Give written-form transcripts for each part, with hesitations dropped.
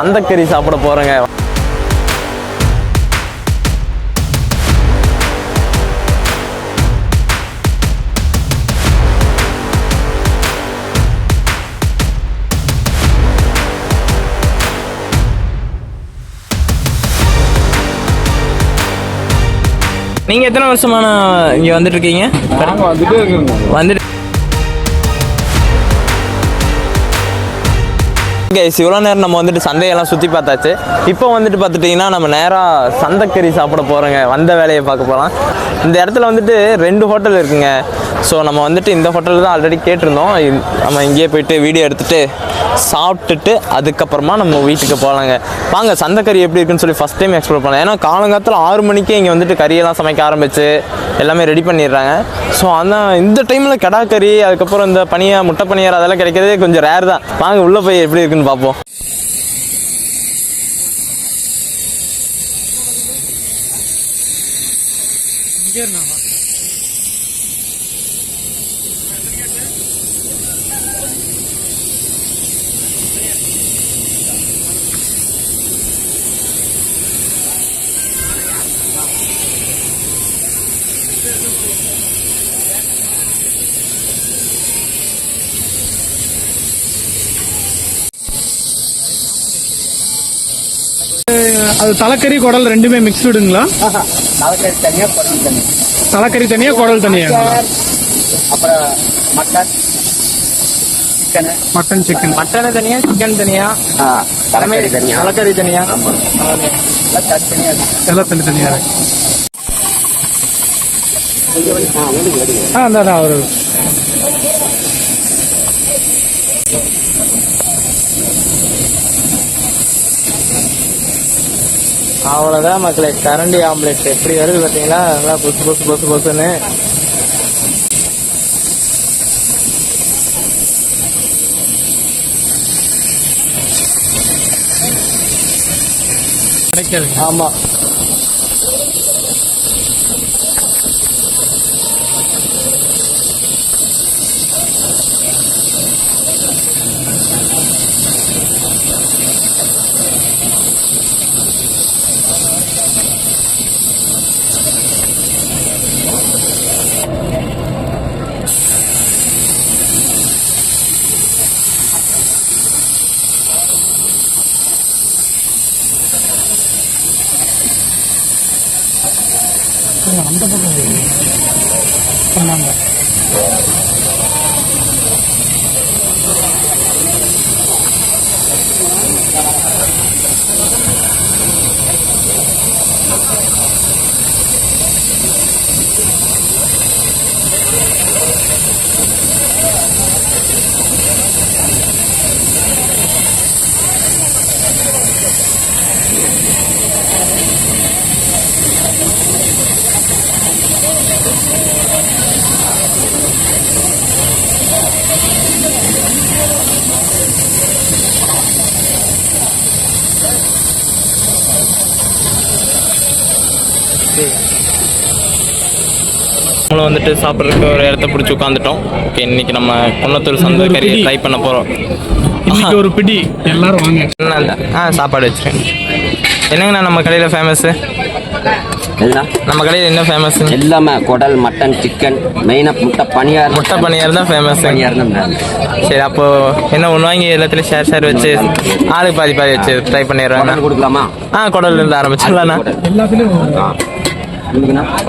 சந்தக்கறி சாப்பிட போகிறேங்க. நீங்கள் எத்தனை வருஷமான இங்கே வந்துட்டு இருக்கீங்க? வந்துட்டு இவ்வளோ நேரம் நம்ம வந்துட்டு சந்தையெல்லாம் சுற்றி பார்த்தாச்சு. இப்போ வந்துட்டு பார்த்துட்டிங்கன்னா நம்ம நேராக சந்தக்கறி சாப்பிட போகிறோங்க. வந்த வேலையை பார்க்க போகலாம். இந்த இடத்துல வந்துட்டு 2 ஹோட்டல் இருக்குங்க. ஸோ நம்ம வந்துட்டு இந்த ஹோட்டலில் தான் ஆல்ரெடி கேட்டிருந்தோம். நம்ம இங்கேயே போயிட்டு வீடியோ எடுத்துகிட்டு சாப்பிட்டுட்டு அதுக்கப்புறமா நம்ம வீட்டுக்கு போகலாங்க. வாங்க சந்தக்கறி எப்படி இருக்குன்னு சொல்லி ஃபஸ்ட் டைம் எக்ஸ்ப்ளோர் பண்ணலாம். ஏன்னா காலங்காலத்தில் 6 மணிக்கே இங்கே வந்துட்டு கறியெல்லாம் சமைக்க ஆரம்பிச்சு எல்லாமே ரெடி பண்ணிடுறாங்க. ஸோ ஆனால் இந்த டைமில் கெடா கறி, அதுக்கப்புறம் இந்த முட்டை பனியார் அதெல்லாம் கிடைக்கிறதே கொஞ்சம் ரேர் தான். வாங்க உள்ளே போய் எப்படி இருக்குன்னு பார்ப்போம். அது தலைக்கறி குடல் ரெண்டுமே மிக்ஸ்டுங்களா? தலைக்கறி தனியா, குடல் தனியா. தலைக்கறி தனியா, குடல் தனியா. அப்புறம் மட்டன் சிக்கன். மட்டன் தனியா, சிக்கன் தனியா, தலைக்கறி தனியா, தலைக்கறி தனியா, எல்லாம் தனித்தனியா. அந்த ஒரு அவ்வளோதான் மக்களே. கரண்டி ஆம்லெட் எப்படி வருது பார்த்தீங்களா? நல்லா பொசுன்னு கிடைக்காது. ஆமாம், அந்த பக்கம் சொன்னாங்க. நம்மளும் வந்துட்டு சாப்பிட்றதுக்கு ஒரு இடத்த பிடிச்சி உட்காந்துட்டோம். ஓகே, இன்னைக்கு நம்ம குன்னத்தூர் சந்தக்கறி ட்ரை பண்ண போகிறோம். இன்னைக்கு ஒரு பிடி எல்லாரும் வாங்க. சாப்பாடு வச்சுருக்கேன். என்னங்கண்ணா நம்ம கடையில் ஃபேமஸ்ஸு? நம்ம கடையில் என்ன ஃபேமஸ்? எல்லாமே குடல், மட்டன், சிக்கன், மெயினாக முட்டை பனியார் தான் ஃபேமஸ். சரி, அப்போ என்ன ஒன்று வாங்கி எல்லாத்துலேயும் ஷேர் வச்சு ஆளுக்கு பாதி வச்சு ட்ரை பண்ணிடுறாங்க. கொடுக்கலாமா? குடல் இருந்து ஆரம்பிச்சிடலாண்ணா. எல்லாத்துலேயும்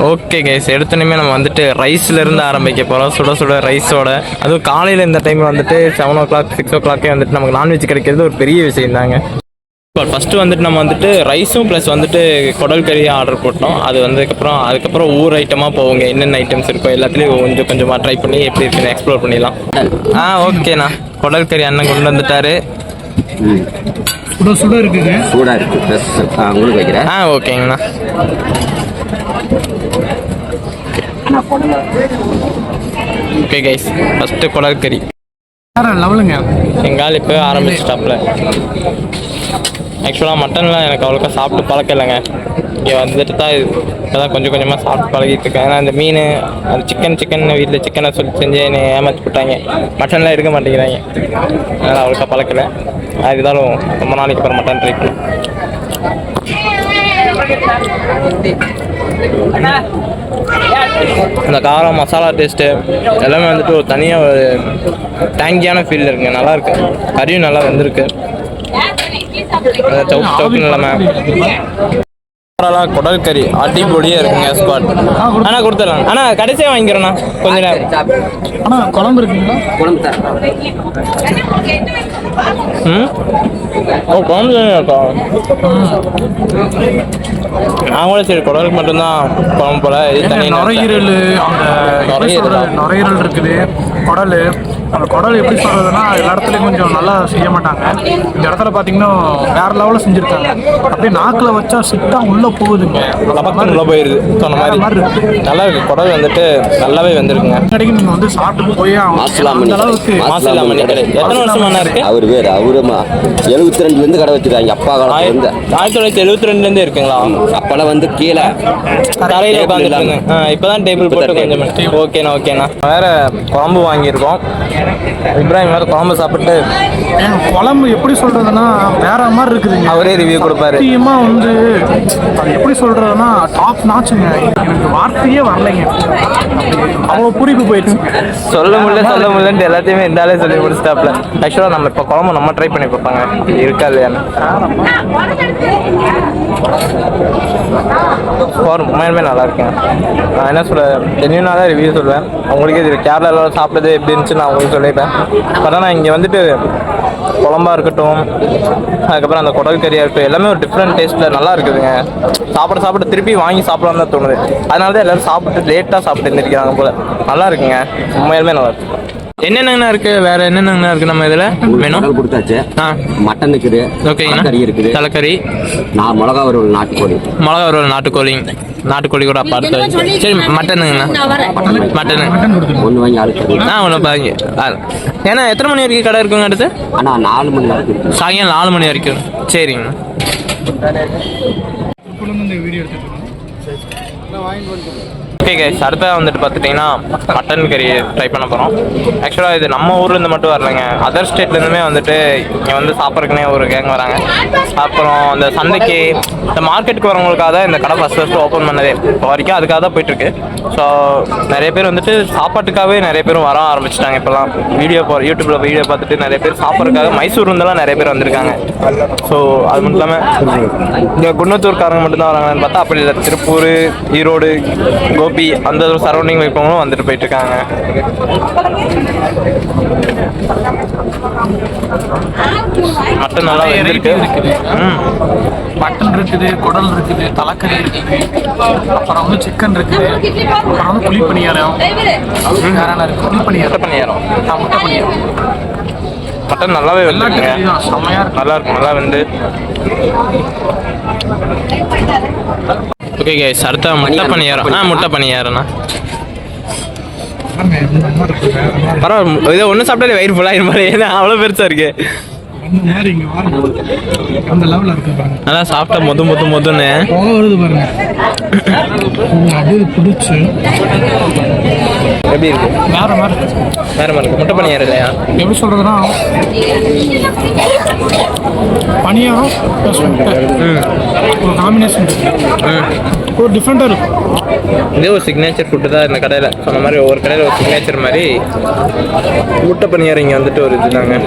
ஓகே கைஸ், எடுத்தோன்னே நம்ம வந்துட்டு ரைஸ்லேருந்து ஆரம்பிக்க போகிறோம். சுட ரைஸோட. அதுவும் காலையில் இந்த டைம் வந்துட்டு 7 o'clock 6 o'clock வந்துட்டு நமக்கு நான்வெஜ் கிடைக்கிறது ஒரு பெரிய விஷயம் தாங்க. ஃபஸ்ட்டு வந்துட்டு நம்ம வந்துட்டு ரைஸும் ப்ளஸ் வந்துட்டு குடல் கறியாக ஆர்டர் போட்டோம். அது அதுக்கப்புறம் ஊர் ஐட்டமாக போவோங்க. என்னென்ன ஐட்டம்ஸ் இருக்கோ எல்லாத்துலேயும் கொஞ்சமாக ட்ரை பண்ணி எப்படி இருக்குன்னு எக்ஸ்ப்ளோர் பண்ணிடலாம். ஓகேண்ணா, குடல் கறி அண்ணன் கொண்டு வந்துட்டாரு. சுட இருக்குங்க. சூடாக இருக்குது, உங்களுக்கு வைக்கிறேன். ஓகேங்கண்ணா. ஓகே கைஸ், ஃபஸ்ட்டு குடல் கறி லெவலுங்க. எங்கால் இப்போ ஆரம்பிச்சிட்டாப்புல. ஆக்சுவலாக மட்டன்லாம் எனக்கு அவ்வளோக்கா சாப்பிட்டு பழக்கம் இல்லைங்க. இங்கே வந்துட்டு தான் இப்போ தான் கொஞ்சம் கொஞ்சமாக சாப்பிட்டு பழகிட்டு இருக்கேன். ஏன்னா அந்த மீன், அது சிக்கன் வீட்டில் சிக்கனை சொல்லி செஞ்சு என்னை ஏமாற்றி போட்டாங்க. மட்டன்லாம் எடுக்க மாட்டேங்கிறாங்க, அதனால் அவ்வளோக்கா பழக்கலை. இருந்தாலும் ரொம்ப நாளைக்கு அப்புறம் மட்டன் ட்ரை பண்ணி அந்த காரம் மசாலா டேஸ்ட்டு எல்லாமே வந்துட்டு ஒரு தனியாக ஒரு டேங்கியான ஃபீல் இருக்குங்க. நல்லா இருக்கு. கறியும் நல்லா வெந்திருக்கு. சவுக்கு சவுக்கு நிலைமை குடல் கறி அடிப்பொடியாக இருக்குங்க. ஸ்குவாட் அண்ணா கொடுத்துடலாம். அண்ணா கடைசியாக வாங்கிக்கிறேண்ணா கொஞ்ச நேரம். அண்ணா குழம்பு இருக்குங்களா? குழம்பு தான் ஓ குழம்பு இருக்கா? நான் கூட சரி குடலுக்கு மட்டும்தான் குழம்பு போல. இது தனி நுரையீரல், அந்த நுரையீரல் இருக்குது, குடல். அந்த குடல் எப்படி சொல்றதுன்னா எல்லா இடத்துலையும் கொஞ்சம் நல்லா செய்ய மாட்டாங்க. இந்த இடத்துல பார்த்தீங்கன்னா வேற லெவலில் செஞ்சுருக்காங்க. அப்படியே நாக்கில் வச்சா சிட்டா உள்ளே போகுதுங்க. லபக்கம் உள்ள போயிருது சொன்ன மாதிரி இருக்கு. நல்லா இருக்கு. குடல் வந்துட்டு நல்லாவே வந்திருக்குங்க. கடைக்கு நீங்கள் வந்து சாப்பிட்டு போய் அந்த அளவுக்கு மாசிலா மணி கடை எத்தனை வருஷமா இருக்கு? அவர் பேர் அவருமா 72 கடை வச்சிருக்காங்க. அப்பா காலத்துல இருந்து 1972 இருக்குங்களா? அப்பெல்லாம் வந்து கீழே தரையில் உட்காந்துருக்காங்க. இப்போதான் டேபிள் போட்டு கொஞ்சம் ஓகேண்ணா ஓகேண்ணா. வேற குழம்பு வாங்கியிருக்கோம். இப்ராஹிம் வேற குழம்பு சாப்பிட்டு குழம்பு எப்படி சொல்றதுன்னா வேற மாதிரி இருக்குதுங்க. அவரே ரிவ்யூ கொடுப்பாரு. சத்தியமா வந்து அது எப்படி சொல்றதுன்னா டாப் நாச்சுங்க. எனக்கு வார்த்தையே வரலைங்க. அவ்வளோ பூரிப்பு போயிடுச்சு. சொல்ல முடியலன்ட்டு எல்லாத்தையுமே இருந்தாலே சொல்லி முடிச்சிட்டாப்ல. ஆக்சுவலாக நம்ம இப்போ குழம்பு நம்ம ட்ரை பண்ணி பார்ப்பாங்க இருக்கா இல்லையான்னு. உண்மையுமே நல்லா இருக்குங்க. நான் என்ன சொல்கிறேன், ஜென்யூனாக தான் ரிவ்யூ சொல்லுவேன். உங்களுக்கே இது கேரளாவில் சாப்பிட்டது எப்படி இருந்துச்சு நான் உங்களுக்கு சொல்லிட்டேன். பட் ஆனால் இங்கே வந்துட்டு குழம்பா இருக்கட்டும், அதுக்கப்புறம் அந்த குடல் கறியாக இருக்கட்டும், எல்லாமே ஒரு டிஃப்ரெண்ட் டேஸ்ட்டில் நல்லா இருக்குதுங்க. சாப்பிட திருப்பி வாங்கி சாப்பிடலாம்னு தான் தோணுது. அதனால தான் எல்லோரும் சாப்பிட்டு லேட்டாக சாப்பிட்டு இருந்திருக்கிறாங்க போல். நல்லா இருக்குங்க. உண்மையிலுமே நல்லா இருக்கு. என்னென்னங்கண்ணா இருக்கு? வேற என்னென்னங்கண்ணா இருக்கு நம்ம இதுல வேணும்? கொடுத்தாச்சு. மட்டன் இருக்குது, ஓகேங்கண்ணா. கறி இருக்குது, தலைக்கறி, மிளகா ஒரு நாட்டுக்கோழி, நாட்டுக்கோழி கூட பார்த்து. சரி மட்டனுங்கண்ணா. மட்டனு ஒன்று வாங்கி ஆளுக்கு ஒன்று பாருங்க. ஏன்னா எத்தனை மணி வரைக்கும் கடை இருக்குங்க அடுத்து? ஆனால் 4 மணி வரைக்கும், சாயங்காலம் 4 மணி வரைக்கும். சரிங்கண்ணா. ஓகே கைஸ், அடுத்ததாக வந்துட்டு பார்த்துட்டிங்கன்னா மட்டன் கறி ட்ரை பண்ண போகிறோம். ஆக்சுவலாக இது நம்ம ஊர்லேருந்து மட்டும் வரலைங்க, அதர் ஸ்டேட்லேருந்துமே வந்துட்டு இங்கே வந்து சாப்பிட்றதுக்குனே ஒரு கேங் வராங்க. அப்புறம் இந்த சந்தைக்கு இந்த மார்க்கெட்டுக்கு வரவங்களுக்காக தான் இந்த கடை ஃபஸ்ட்டு ஓப்பன் பண்ணதே. இப்போ வரைக்கும் அதுக்காக தான் போயிட்டுருக்கு. ஸோ நிறைய பேர் வந்துட்டு சாப்பாட்டுக்காகவே நிறைய பேரும் வர ஆரம்பிச்சிட்டாங்க. இப்போலாம் யூடியூப்பில் வீடியோ பார்த்துட்டு நிறைய பேர் சாப்பிட்றதுக்காக மைசூர்லேருந்துலாம் நிறைய பேர் வந்திருக்காங்க. ஸோ அது மட்டும் இல்லாமல் இங்கே குன்னத்தூர்காரங்க மட்டும்தான் வராங்கன்னு பார்த்தா அப்படி இல்லை. திருப்பூர், ஈரோடு, கோபி அந்த சரௌண்டிங் வைப்பவங்களும் வந்துட்டு போயிட்டு இருக்காங்க. மட்டன் நல்லா இருக்கு. மட்டன் இருக்குது, குடல் இருக்குது, தலைக்கறி இருக்குது, அப்புறம் வந்து சிக்கன் இருக்குது, அப்புறம் வந்து புளி பணியாரம், புளி பணியாரம், முட்டை பணியாரம். மட்டன் நல்லாவே வெந்துருக்குங்க. செம்மையா இருக்கு. நல்லா இருக்கும். நல்லா வந்து ஓகே கைஸ், அடுத்த முட்டை பணியாரம். முட்டை பணியாரம்ண்ணா பரவாயில்ல. இதை ஒன்று சாப்பிட்டாலே வயிறு ஃபுல்லாக மாதிரி. ஏன்னா அவ்வளோ பெருசாக இருக்கு. அந்த லெவலில் இருக்கு பாருங்க. நல்லா சாப்பிட்டா மொதுன்னு வருது பாருங்க. அப்படியே பிடிச்சி எப்படி இருக்கு? வேற மாதிரி இருக்கு. முட்டை பணியாரம் இல்லையா? எப்படி சொல்றதுன்னா பணியாரம் ப்ளஸ் முட்டை ஒரு காம்பினேஷன் ஒரு டிஃப்ரெண்டாக இருக்கும். இதே ஒரு சிக்னேச்சர் ஃபுட்டு தான் இந்த கடையில். சொன்ன மாதிரி ஒவ்வொரு கடையில் ஒரு சிக்னேச்சர் மாதிரி முட்டை பணியாரம் இங்கே வந்துட்டு ஒரு இதுதாங்க.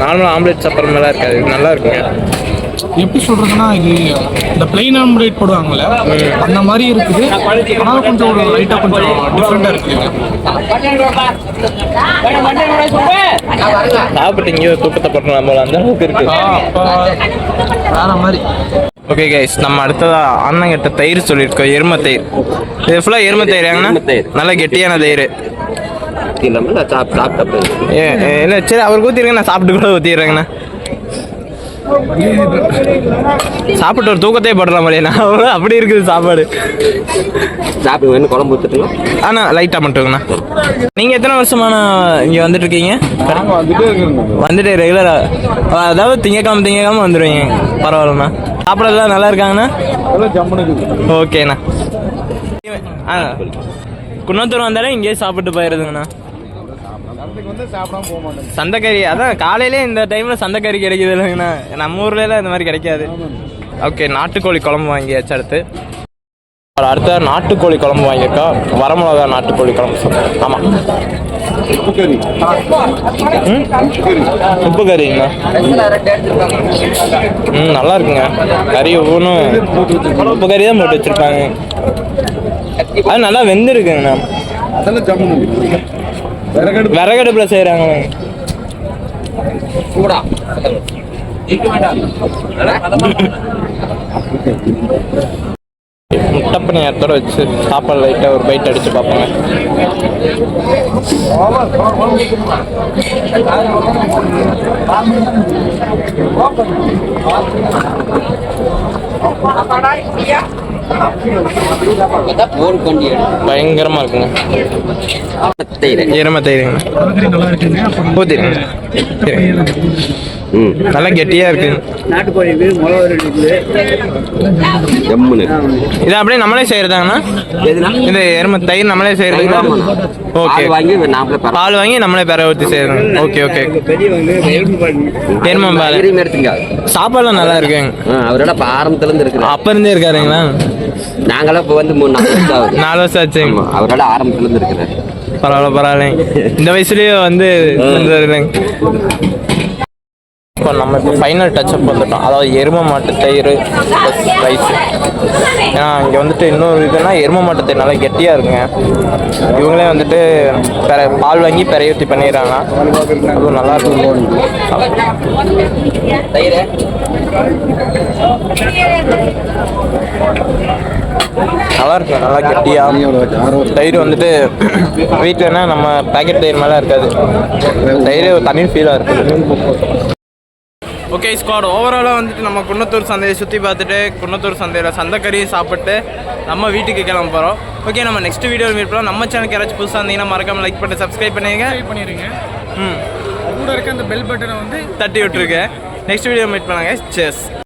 நார்மலாக ஆம்லேட் சாப்பிட்ற மாதிரிலாம் இருக்காது. இது நல்லா இருக்குங்க. எப்படி சொல்றதுன்னா இது இந்த பிளைன் ஆம்லேட் போடுவாங்கல்ல அந்த மாதிரி இருக்குது. ஆனால் கொஞ்சம் ஒரு லைட்டாக கொஞ்சம் டிஃப்ரெண்டாக இருக்குங்க. சாப்பிட்டு இங்கேயோ தூக்கத்தை போட்டோம் போல அந்த அளவுக்கு இருக்கு. வேற மாதிரி. ஓகே கைஸ், நம்ம அடுத்ததா அண்ணங்கிட்ட தயிர் சொல்லியிருக்கோம். எருமை தயிர். இது ஃபுல்லாக எருமை தயிர் ஏங்கண்ணா? நல்லா கெட்டியான தயிர். இல்லை சரி, அவருக்கு ஊற்றிருங்க, நான் சாப்பிட்டு கூட ஊற்றிடுறேங்கண்ணா. சாப்பிட்டு ஒரு தூக்கத்தையே போடுற மாதிரிண்ணா. அப்படி இருக்குது சாப்பாடு. சாப்பிடுங்க, குழம்பு ஊற்றுட்டுங்களா? ஆனா லைட்டாக மட்டுங்கண்ணா. நீங்கள் எத்தனை வருஷமான இங்கே வந்துட்டு இருக்கீங்க? வந்துட்டு ரெகுலராக, அதாவது திங்கக்கிழமை வந்துடுவீங்க. பரவாயில்லண்ணா. சாப்பிட்றதுலாம் நல்லா இருக்காங்கண்ணா? ஓகேண்ணா. குன்னத்தூர் வந்தாலே இங்கேயே சாப்பிட்டு போயிடுதுங்கண்ணா. சந்தைக்கறி அதான் காலையிலே இந்த டைமில் சந்தைக்கறி கிடைக்குது இல்லைங்கண்ணா. நம்ம ஊர்லலாம் இந்த மாதிரி கிடைக்காது. ஓகே, நாட்டுக்கோழி குழம்பு வாங்கியாச்சு. அடுத்த நாட்டுக்கோழி குழம்பு வாங்கியிருக்கா. வரமிளகா நாட்டுக்கோழி குழம்பு. ஆமாம், உப்பு கறிங்கண்ணா. நல்லா இருக்குங்க கறி. ஒவ்வொன்றும் உப்பு கறி தான் போட்டு வச்சுருப்பாங்க. அது நல்லா வெந்திருக்குங்கண்ணா. விறகடுப்பில் செய்கிறாங்க. முட்டை பணியாரத்தோட வச்சு சாப்பாடு லைட்டாக ஒரு பைட் அடித்து பார்ப்போங்க. பயங்கரமா இருக்குங்க. எருமை தயிருங்க. ஊத்திடுங்க. நல்லா கெட்டியா இருக்கு. நாட்டுக்கோழி இது அப்படியே நம்மளே செய்யறதாங்கண்ணா? இந்த எருமை தயிர் நம்மளே செய்யறதுங்களா? ஓகே, பால் வாங்கி நம்மளே பெற ஊற்றி செய்யறோம். Okay okay. எருமை பால் சாப்பாடுலாம் நல்லா இருக்குங்க. அவரோட ஆரம்பத்துல இருந்து இருக்கு. அப்ப இருந்தே இருக்காருங்களா? நாங்களாம் இப்போ வந்து 4 வருஷம் ஆச்சு. அவரோட ஆரம்பத்துல இருந்து இருக்கிறார். பரவாயில்ல. இந்த வயசுலயே வந்து இப்போ நம்ம இப்போ ஃபைனல் டச்சப் வந்துட்டோம். அதாவது எருமை மாட்டு தயிர் ப்ளஸ் ரைஸ். ஏன்னா இங்கே வந்துட்டு இன்னொரு இதுனா எருமை மாட்டு தயிர் நல்லா கெட்டியாக இருக்குங்க. இவங்களே வந்துட்டு பால் வாங்கி பெறையூற்றி பண்ணிடுறாங்க. அதுவும் நல்லா இருக்கும். நல்லா இருக்கும், நல்லா கெட்டியாக. தயிர் வந்துட்டு வீட்டிலனா நம்ம பேக்கெட் தயிர் மேலே இருக்காது. தயிர் தனி ஃபீலாக இருக்குது. ஓகே ஸ்குவாட், ஓவராலாக வந்துட்டு நம்ம குன்னத்தூர் சந்தையை சுற்றி பார்த்துட்டு குன்னத்தூர் சந்தையில் சந்தைக்கறி சாப்பிட்டு நம்ம வீட்டுக்கு கிளம்ப போகிறோம். ஓகே, நம்ம நெக்ஸ்ட் வீடியோவில் மீட் பண்ணலாம். நம்ம சேனலுக்கு யாராச்சும் புதுசாக இருந்தீங்கன்னா மறக்காமல் லைக் பண்ணி சப்ஸ்கிரைப் பண்ணிடுங்க. கூட இருக்க அந்த பெல் பட்டனை வந்து தட்டி விட்டுருக்கேன். நெக்ஸ்ட் வீடியோ மீட் பண்ணாங்க. சேர்ஸ்.